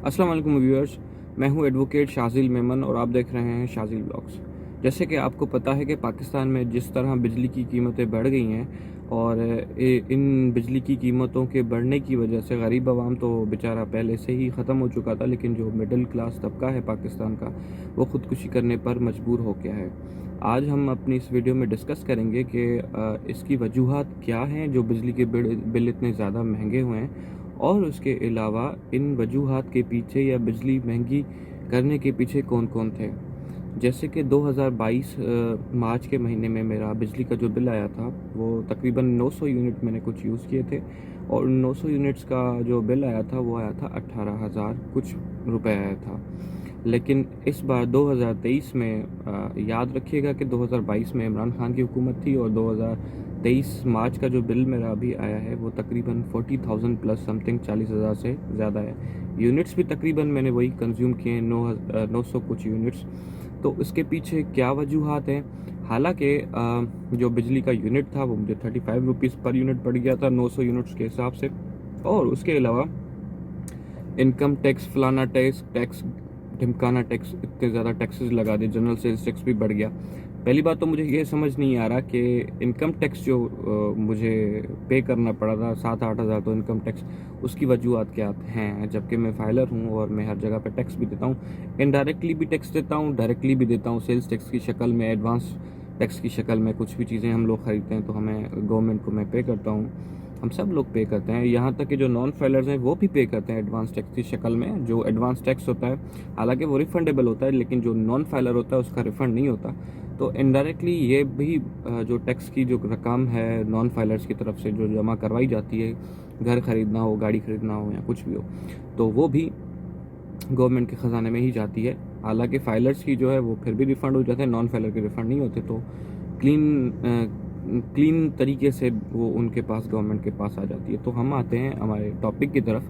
अस्सलाम वालेकुम व्यूअर्स। मैं हूं एडवोकेट शाजिल मेमन और आप देख रहे हैं शाजिल ब्लॉग्स। जैसे कि आपको पता है कि पाकिस्तान में जिस तरह बिजली की कीमतें बढ़ गई हैं और इन बिजली की कीमतों के बढ़ने की वजह से गरीब आवाम तो बेचारा पहले से ही ख़त्म हो चुका था, लेकिन जो मिडिल क्लास तबका है पाकिस्तान का वो ख़ुदकुशी करने पर मजबूर हो गया है। आज हम अपनी इस वीडियो में डिस्कस करेंगे कि इसकी वजूहात क्या हैं जो बिजली के बिल इतने ज़्यादा महंगे हुए हैं, और उसके अलावा इन वजूहात के पीछे या बिजली महंगी करने के पीछे कौन कौन थे। जैसे कि 2022 मार्च के महीने में मेरा बिजली का जो बिल आया था वो तकरीबन 900 यूनिट मैंने कुछ यूज़ किए थे, और 900 यूनिट्स का जो बिल आया था वो आया था 18,000 कुछ रुपए आया था। लेकिन इस बार 2023 में याद रखिएगा कि 2022 में इमरान खान की हुकूमत थी, और 2023 मार्च का जो बिल मेरा अभी आया है वो तकरीबन 40,000 प्लस समथिंग 40,000 से ज़्यादा है। यूनिट्स भी तकरीबन मैंने वही कंज्यूम किए 900 कुछ यूनिट्स। तो इसके पीछे क्या वजूहात हैं? हालांकि जो बिजली का यूनिट था वो मुझे 35 रुपीज़ पर यूनिट पड़ गया था 900 यूनिट्स के हिसाब से, और उसके अलावा इनकम टैक्स, फलाना टैक्स, ढिमकाना टैक्स, इतने ज़्यादा टैक्सेस लगा दिए, जनरल सेल्स टैक्स भी बढ़ गया। पहली बात तो मुझे ये समझ नहीं आ रहा कि इनकम टैक्स जो मुझे पे करना पड़ा था 7-8 हज़ार, तो इनकम टैक्स उसकी वजूहत क्या हैं, जबकि मैं फाइलर हूँ और मैं हर जगह पे टैक्स भी देता हूँ, इनडायरेक्टली भी टैक्स देता हूँ, डायरेक्टली भी देता हूँ, सेल्स टैक्स की शक्ल में, एडवांस टैक्स की शक्ल में। कुछ भी चीज़ें हम लोग ख़रीदते हैं तो हमें गवर्नमेंट को मैं पे करता हूँ, हम सब लोग पे करते हैं, यहाँ तक कि जो नॉन फाइलर्स हैं वो भी पे करते हैं एडवांस टैक्स की शक्ल में। जो एडवांस टैक्स होता है हालांकि वो रिफंडेबल होता है, लेकिन जो नॉन फाइलर होता है उसका रिफ़ंड नहीं होता। तो इनडायरेक्टली ये भी जो टैक्स की जो रकम है नॉन फाइलर्स की तरफ से जो जमा करवाई जाती है, घर ख़रीदना हो, गाड़ी ख़रीदना हो या कुछ भी हो, तो वो भी गवर्नमेंट के ख़जाने में ही जाती है। हालांकि फाइलर्स की जो है वो फिर भी रिफ़ंड हो जाते हैं, नॉन फाइलर के रिफ़ंड नहीं होते। तो क्लीन तरीके से वो उनके पास, गवर्नमेंट के पास आ जाती है। तो हम आते हैं हमारे टॉपिक की तरफ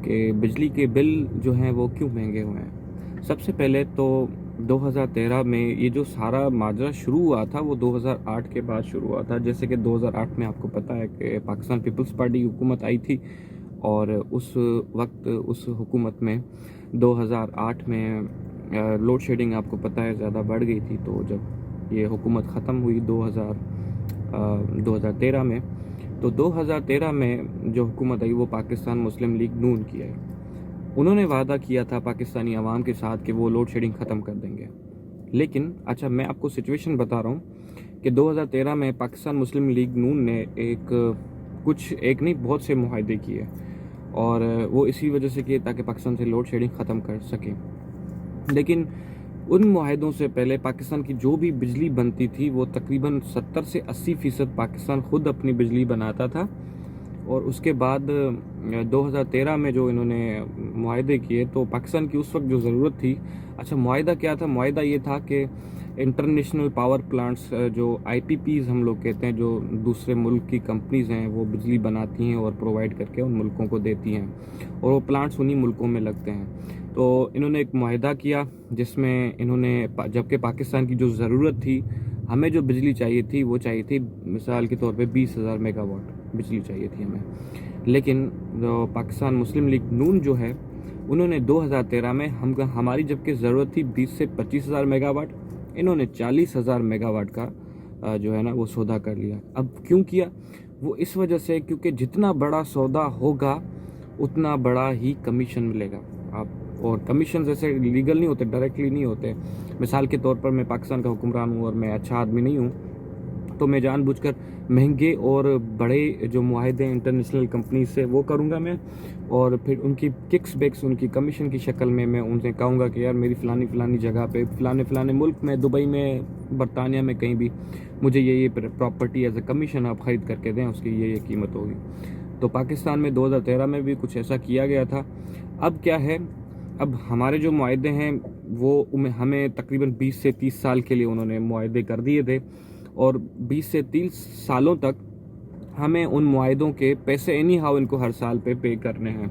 कि बिजली के बिल जो हैं वो क्यों महंगे हुए हैं। सबसे पहले तो 2013 में ये जो सारा माजरा शुरू हुआ था वो 2008 के बाद शुरू हुआ था। जैसे कि 2008 में आपको पता है कि पाकिस्तान पीपल्स पार्टी की हुकूमत आई थी, और उस वक्त उस हुकूमत में 2008 में लोड शेडिंग आपको पता है ज़्यादा बढ़ गई थी। तो जब ये हुकूमत ख़त्म हुई 2013 में, तो 2013 में जो हुकूमत आई वो पाकिस्तान मुस्लिम लीग नून की है। उन्होंने वादा किया था पाकिस्तानी अवाम के साथ कि वो लोड शेडिंग ख़त्म कर देंगे। लेकिन अच्छा, मैं आपको सिचुएशन बता रहा हूँ कि 2013 में पाकिस्तान मुस्लिम लीग नून ने एक नहीं बहुत से मुआहदे किए, और वो इसी वजह से किए ताकि पाकिस्तान से लोड शेडिंग ख़त्म कर सकें। लेकिन उन मुआहदों से पहले पाकिस्तान की जो भी बिजली बनती थी वो तकरीबन 70 से 80% पाकिस्तान ख़ुद अपनी बिजली बनाता था। और उसके बाद 2013 में जो इन्होंने मुआहदे किए, तो पाकिस्तान की उस वक्त जो ज़रूरत थी, अच्छा मुआहदा क्या था? मुआहदा ये था कि इंटरनेशनल पावर प्लांट्स, जो आईपीपीज़ हम लोग कहते हैं, जो दूसरे मुल्क की कंपनीज़ हैं वो बिजली बनाती हैं और प्रोवाइड करके उन मुल्कों को देती हैं, और वो प्लांट्स उन्हीं मुल्कों में लगते हैं। तो इन्होंने एक मुआहदा किया जिसमें इन्होंने जबकि पाकिस्तान की जो ज़रूरत थी, हमें जो बिजली चाहिए थी वो चाहिए थी मिसाल के तौर पे 20,000 मेगावाट बिजली चाहिए थी हमें, लेकिन जो पाकिस्तान मुस्लिम लीग नून जो है उन्होंने 2013 में हमारी जबकि ज़रूरत थी 20 से 25,000 मेगावाट, इन्होंने 40,000 मेगावाट का जो है ना वो सौदा कर लिया। अब क्यों किया? वो इस वजह से क्योंकि जितना बड़ा सौदा होगा उतना बड़ा ही कमीशन मिलेगा आप, और कमीशन ऐसे लीगल नहीं होते, डायरेक्टली नहीं होते। मिसाल के तौर पर मैं पाकिस्तान का हुक्मरान हूँ और मैं अच्छा आदमी नहीं हूँ, तो मैं जानबूझकर महंगे और बड़े जो मुआहदे इंटरनेशनल कंपनी से वो करूँगा मैं, और फिर उनकी किक्स बैक्स, उनकी कमीशन की शक्ल में मैं उनसे कहूँगा कि यार मेरी फ़लानी जगह पे, फ़लाने मुल्क में, दुबई में, बरतानिया में, कहीं भी मुझे ये प्रॉपर्टी एज ए कमीशन आप ख़रीद करके दें, उसकी ये कीमत होगी। तो पाकिस्तान में 2013 में भी कुछ ऐसा किया गया था। अब क्या है, अब हमारे जो मुआहदे हैं वो हमें तकरीबन 20 से 30 साल के लिए उन्होंने मुआहदे कर दिए थे, और 20 से 30 सालों तक हमें उन मुआहदों के पैसे एनी हाउ इनको हर साल पे करने हैं।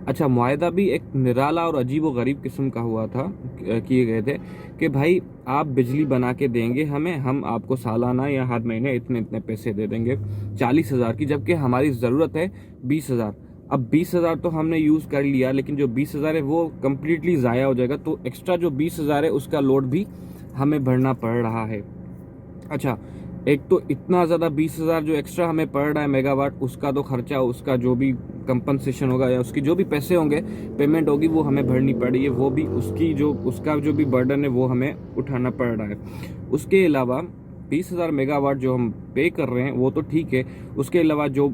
अच्छा, मुआहदा भी एक निराला और अजीब व गरीब किस्म का हुआ था, किए गए थे कि भाई आप बिजली बना के देंगे हमें, हम आपको सालाना या हर महीने इतने इतने पैसे दे देंगे 40,000 की, जबकि हमारी ज़रूरत है 20,000। अब 20,000 तो हमने यूज़ कर लिया, लेकिन जो 20,000 है वो कम्प्लीटली ज़ाया हो जाएगा, तो एक्स्ट्रा जो 20,000 है उसका लोड भी हमें भरना पड़ रहा है। अच्छा, एक तो इतना ज़्यादा 20,000 जो एक्स्ट्रा हमें पड़ रहा है मेगावाट, उसका तो खर्चा, उसका जो भी कंपनसेशन होगा या उसकी जो भी पैसे होंगे, पेमेंट होगी, वो हमें भरनी पड़ रही है, वो भी उसका जो भी बर्डन है वो हमें उठाना पड़ रहा है। उसके अलावा 20,000 मेगावाट जो हम पे कर रहे हैं वो तो ठीक है, उसके अलावा जो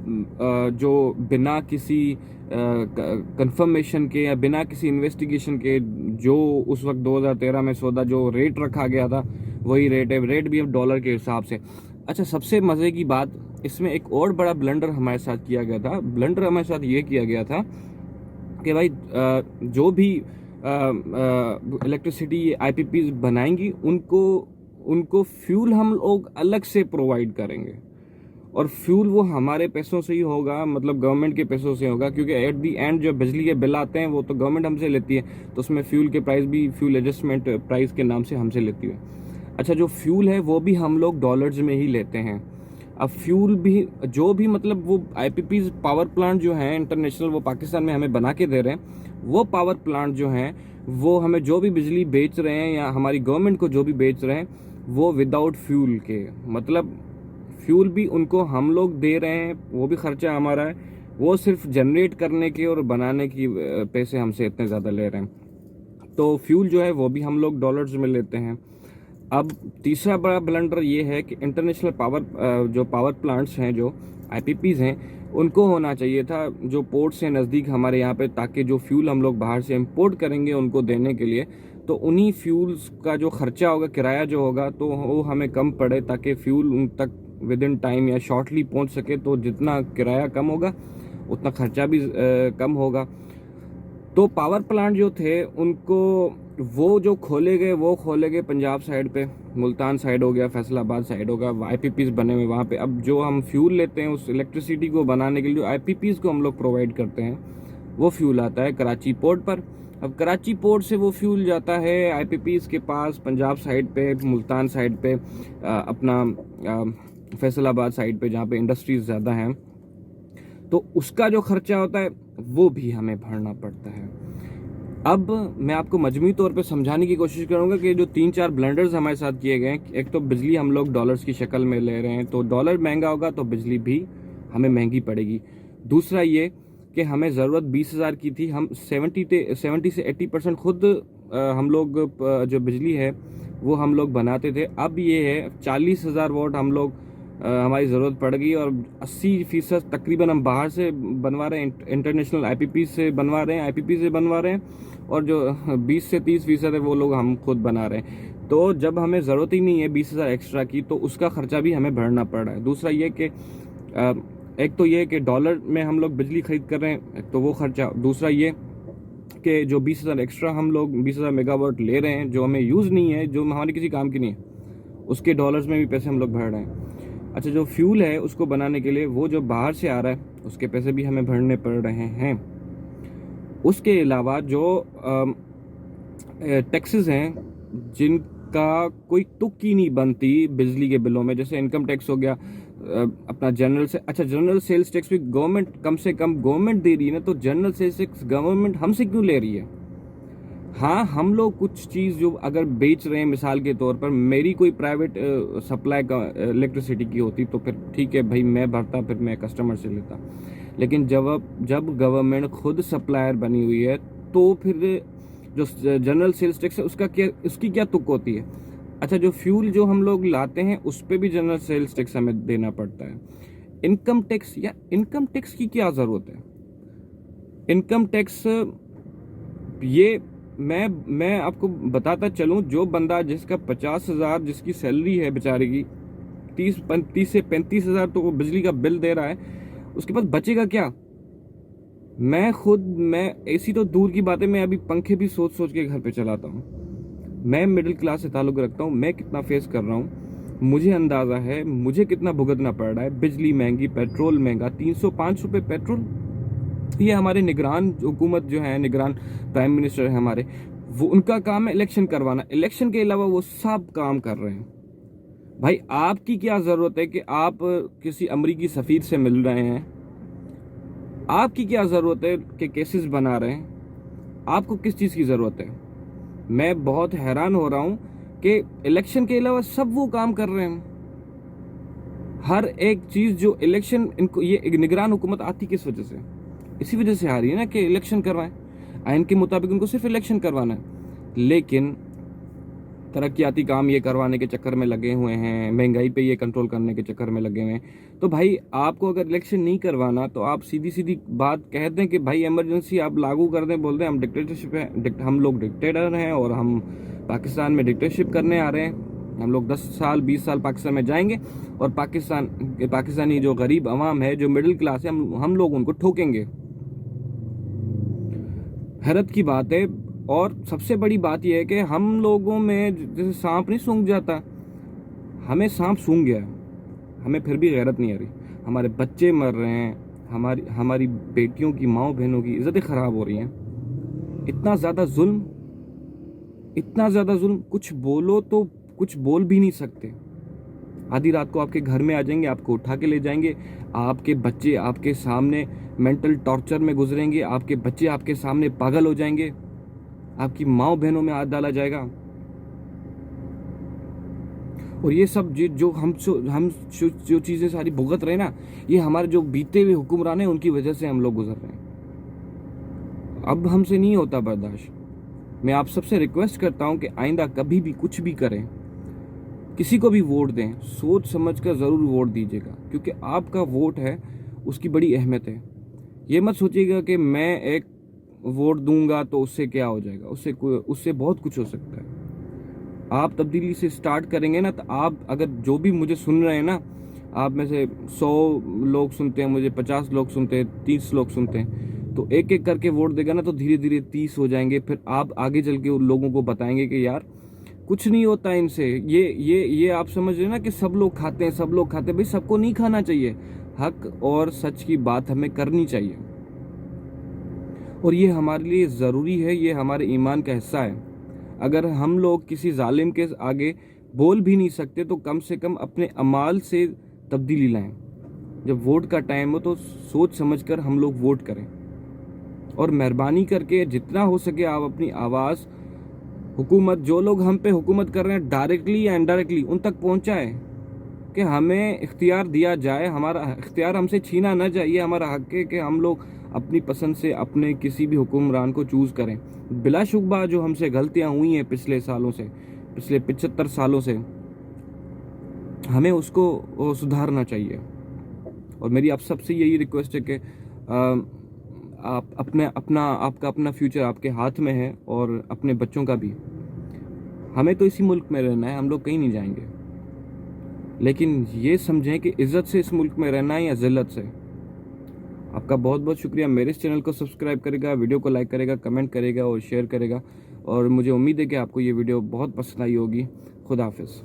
बिना किसी कंफर्मेशन के या बिना किसी इन्वेस्टिगेशन के जो उस वक्त 2013 में सौदा जो रेट रखा गया था वही रेट है, रेट भी अब डॉलर के हिसाब से। अच्छा, सबसे मज़े की बात, इसमें एक और बड़ा ब्लंडर हमारे साथ किया गया था। ब्लंडर हमारे साथ ये किया गया था कि भाई जो भी इलेक्ट्रिसिटी आईपीपीज बनाएंगी उनको फ्यूल हम लोग अलग से प्रोवाइड करेंगे, और फ्यूल वो हमारे पैसों से ही होगा, मतलब गवर्नमेंट के पैसों से होगा, क्योंकि एट दी एंड जो बिजली के बिल आते हैं वो तो गवर्नमेंट हमसे लेती है, तो उसमें फ्यूल के प्राइस भी फ्यूल एडजस्टमेंट प्राइस के नाम से हमसे लेती है। अच्छा, जो फ्यूल है वो भी हम लोग डॉलर्स में ही लेते हैं। अब फ्यूल भी जो भी मतलब वो आईपीपीज पावर प्लांट जो हैं इंटरनेशनल, वो पाकिस्तान में हमें बना के दे रहे हैं, वो पावर प्लांट जो हैं वो हमें जो भी बिजली बेच रहे हैं या हमारी गवर्नमेंट को जो भी बेच रहे हैं वो विदाउट फ्यूल के, मतलब फ्यूल भी उनको हम लोग दे रहे हैं, वो भी खर्चा हमारा है, वो सिर्फ जनरेट करने के और बनाने की पैसे हमसे इतने ज़्यादा ले रहे हैं, तो फ्यूल जो है वो भी हम लोग डॉलर्स में लेते हैं। अब तीसरा बड़ा ब्लंडर ये है कि इंटरनेशनल जो पावर प्लांट्स हैं, जो आईपीपीज हैं, उनको होना चाहिए था जो पोर्ट से नज़दीक हमारे यहाँ पे, ताकि जो फ्यूल हम लोग बाहर से इंपोर्ट करेंगे उनको देने के लिए, तो उन्हीं फ्यूल्स का जो खर्चा होगा, किराया जो होगा, तो वो हमें कम पड़े, ताकि फ्यूल उन तक विद इन टाइम या शॉर्टली पहुँच सके। तो जितना किराया कम होगा उतना खर्चा भी कम होगा। तो पावर प्लांट जो थे उनको वो जो खोले गए पंजाब साइड पे, मुल्तान साइड हो गया, फैसलाबाद साइड होगा, आईपीपीज बने हुए वहाँ पे। अब जो हम फ्यूल लेते हैं उस इलेक्ट्रिसिटी को बनाने के लिए, जो आईपीपीज को हम लोग प्रोवाइड करते हैं, वो फ्यूल आता है कराची पोर्ट पर। अब कराची पोर्ट से वो फ्यूल जाता है आईपीपीज के पास पंजाब साइड पे, मुल्तान साइड पे, अपना फैसलाबाद साइड पे जहाँ पे इंडस्ट्रीज ज़्यादा हैं, तो उसका जो खर्चा होता है वो भी हमें भरना पड़ता है। अब मैं आपको मजमूई तौर पे समझाने की कोशिश करूंगा कि जो 3-4 ब्लेंडर्स हमारे साथ किए गए हैं, एक तो बिजली हम लोग डॉलर्स की शक्ल में ले रहे हैं, तो डॉलर महंगा होगा तो बिजली भी हमें महंगी पड़ेगी। दूसरा ये कि हमें ज़रूरत 20,000 की थी, हम 70 से 80% खुद हम लोग जो बिजली है वो हम लोग बनाते थे। अब ये है 40,000 वाट हम लोग हमारी ज़रूरत पड़ गई, और 80% तकरीबन हम बाहर से बनवा रहे हैं, इंटरनेशनल आईपीपी से बनवा रहे हैं, आईपीपी से बनवा रहे हैं, और जो 20 से 30% है वो लोग हम खुद बना रहे हैं। तो जब हमें ज़रूरत ही नहीं है 20,000 एक्स्ट्रा की, तो उसका खर्चा भी हमें भरना पड़ रहा है। दूसरा ये कि एक तो ये कि डॉलर में हम लोग बिजली खरीद कर रहे हैं, तो वो खर्चा। दूसरा ये कि जो 20,000 एक्स्ट्रा हम लोग 20,000 मेगावाट ले रहे हैं जो हमें यूज़ नहीं है, जो हमारे किसी काम की नहीं है, उसके डॉलर्स में भी पैसे हम लोग भर रहे हैं। अच्छा, जो फ्यूल है उसको बनाने के लिए वो जो बाहर से आ रहा है उसके पैसे भी हमें भरने पड़ रहे हैं। उसके अलावा जो टैक्सेस हैं जिनका कोई तुक ही नहीं बनती बिजली के बिलों में, जैसे इनकम टैक्स हो गया, अपना जनरल से, अच्छा जनरल सेल्स टैक्स भी गवर्नमेंट कम से कम गवर्नमेंट दे रही है ना, तो जनरल सेल्स टैक्स गवर्नमेंट हमसे क्यों ले रही है? हाँ, हम लोग कुछ चीज़ जो अगर बेच रहे हैं, मिसाल के तौर पर मेरी कोई प्राइवेट सप्लाई का इलेक्ट्रिसिटी की होती तो फिर ठीक है भाई, मैं भरता, फिर मैं कस्टमर से लेता। लेकिन जब गवर्नमेंट खुद सप्लायर बनी हुई है, तो फिर जो जनरल सेल्स टैक्स है उसकी क्या तुक होती है? अच्छा, जो फ्यूल जो हम लोग लाते हैं उस पर भी जनरल सेल्स टैक्स हमें देना पड़ता है। इनकम टैक्स की क्या ज़रूरत है? इनकम टैक्स ये मैं आपको बताता चलूं, जो बंदा जिसका 50,000 जिसकी सैलरी है बेचारे की, 30 से 35,000 तो वो बिजली का बिल दे रहा है, उसके पास बचेगा क्या? मैं एसी तो दूर की बात है, मैं अभी पंखे भी सोच सोच के घर पे चलाता हूँ। मैं मिडिल क्लास से ताल्लुक़ रखता हूँ, मैं कितना फेस कर रहा हूँ, मुझे अंदाज़ा है मुझे कितना भुगतना पड़ रहा है। बिजली महंगी, पेट्रोल महंगा, 305 रुपये पेट्रोल। ये हमारे निगरान हुकूमत जो है, निगरान प्राइम मिनिस्टर है हमारे, वो उनका काम है इलेक्शन करवाना, इलेक्शन के अलावा वो सब काम कर रहे हैं। भाई, आपकी क्या ज़रूरत है कि आप किसी अमरीकी सफ़ीर से मिल रहे हैं? आपकी क्या ज़रूरत है कि केसेस बना रहे हैं? आपको किस चीज़ की ज़रूरत है? मैं बहुत हैरान हो रहा हूँ कि इलेक्शन के अलावा सब वो काम कर रहे हैं। हर एक चीज़ जो इलेक्शन, इनको ये एक निगरान हुकूमत आती किस वजह से? इसी वजह से आ रही है ना कि इलेक्शन करवाएं। आइन के मुताबिक उनको सिर्फ इलेक्शन करवाना है, लेकिन तरक्याती काम ये करवाने के चक्कर में लगे हुए हैं, महंगाई पे ये कंट्रोल करने के चक्कर में लगे हुए हैं। तो भाई आपको अगर इलेक्शन नहीं करवाना तो आप सीधी सीधी बात कह दें कि भाई इमरजेंसी आप लागू कर दें, बोल दें हम डिक्टेटरशिप है, हम लोग डिक्टेटर हैं और हम पाकिस्तान में डिक्टेटरशिप करने आ रहे हैं। हम लोग 10 साल 20 साल पाकिस्तान में जाएंगे और पाकिस्तानी जो गरीब अवाम है, जो मिडिल क्लास है, हम लोग उनको ठोकेंगे। हैरत की बात है। और सबसे बड़ी बात यह है कि हम लोगों में जैसे सांप नहीं सूंघ जाता, हमें सांप सूंघ गया है, हमें फिर भी गैरत नहीं आ रही। हमारे बच्चे मर रहे हैं, हमारी बेटियों की, माओ बहनों की इज्जतें खराब हो रही हैं। इतना ज़्यादा जुल्म, इतना ज़्यादा जुल्म, कुछ बोलो तो कुछ बोल भी नहीं सकते। आधी रात को आपके घर में आ जाएंगे, आपको उठा के ले जाएंगे, आपके बच्चे आपके सामने मेंटल टॉर्चर में गुजरेंगे, आपके बच्चे आपके सामने पागल हो जाएंगे, आपकी माओ बहनों में हाथ डाला जाएगा। और ये सब जो हम जो चीज़ें सारी भुगत रहे हैं ना, ये हमारे जो बीते हुए हुक्मरान हैं उनकी वजह से हम लोग गुजर रहे हैं। अब हमसे नहीं होता बर्दाश्त। मैं आप सबसे रिक्वेस्ट करता हूं कि आइंदा कभी भी कुछ भी करें, किसी को भी वोट दें, सोच समझ कर ज़रूर वोट दीजिएगा, क्योंकि आपका वोट है, उसकी बड़ी अहमियत है। ये मत सोचिएगा कि मैं एक वोट दूंगा तो उससे क्या हो जाएगा, उससे बहुत कुछ हो सकता है। आप तब्दीली से स्टार्ट करेंगे ना, तो आप अगर जो भी मुझे सुन रहे हैं ना, आप में से 100 लोग सुनते हैं मुझे, 50 लोग सुनते हैं, 30 लोग सुनते हैं, तो एक एक करके वोट देगा ना, तो धीरे धीरे 30 हो जाएंगे। फिर आप आगे चल के उन लोगों को बताएंगे कि यार कुछ नहीं होता इनसे, ये आप समझ रहे ना कि सब लोग खाते हैं, सब लोग खाते हैं। भाई सबको नहीं खाना चाहिए, हक और सच की बात हमें करनी चाहिए, और ये हमारे लिए ज़रूरी है, ये हमारे ईमान का हिस्सा है। अगर हम लोग किसी जालिम के आगे बोल भी नहीं सकते तो कम से कम अपने अमाल से तब्दीली लाएं। जब वोट का टाइम हो तो सोच समझकर हम लोग वोट करें, और मेहरबानी करके जितना हो सके आप अपनी आवाज़ हुकूमत, जो लोग हम पे हुकूमत कर रहे हैं डायरेक्टली या इनडायरेक्टली, उन तक पहुंचाएं कि हमें इख्तियार दिया जाए, हमारा इख्तियार हमसे छीना न जाए। ये हमारा हक है कि हम लोग अपनी पसंद से अपने किसी भी हुक्मरान को चूज़ करें। बिलाशुबा जो हमसे गलतियां हुई हैं पिछले सालों से, पिछले 75 सालों से, हमें उसको सुधारना चाहिए। और मेरी आप सबसे यही रिक्वेस्ट है कि आप आपका अपना फ्यूचर आपके हाथ में है, और अपने बच्चों का भी। हमें तो इसी मुल्क में रहना है, हम लोग कहीं नहीं जाएंगे, लेकिन ये समझें कि इज़्ज़त से इस मुल्क में रहना है या ज़िल्लत से। आपका बहुत बहुत शुक्रिया। मेरे इस चैनल को सब्सक्राइब करेगा, वीडियो को लाइक करेगा, कमेंट करेगा और शेयर करेगा, और मुझे उम्मीद है कि आपको ये वीडियो बहुत पसंद आई होगी। खुदा हाफिज़।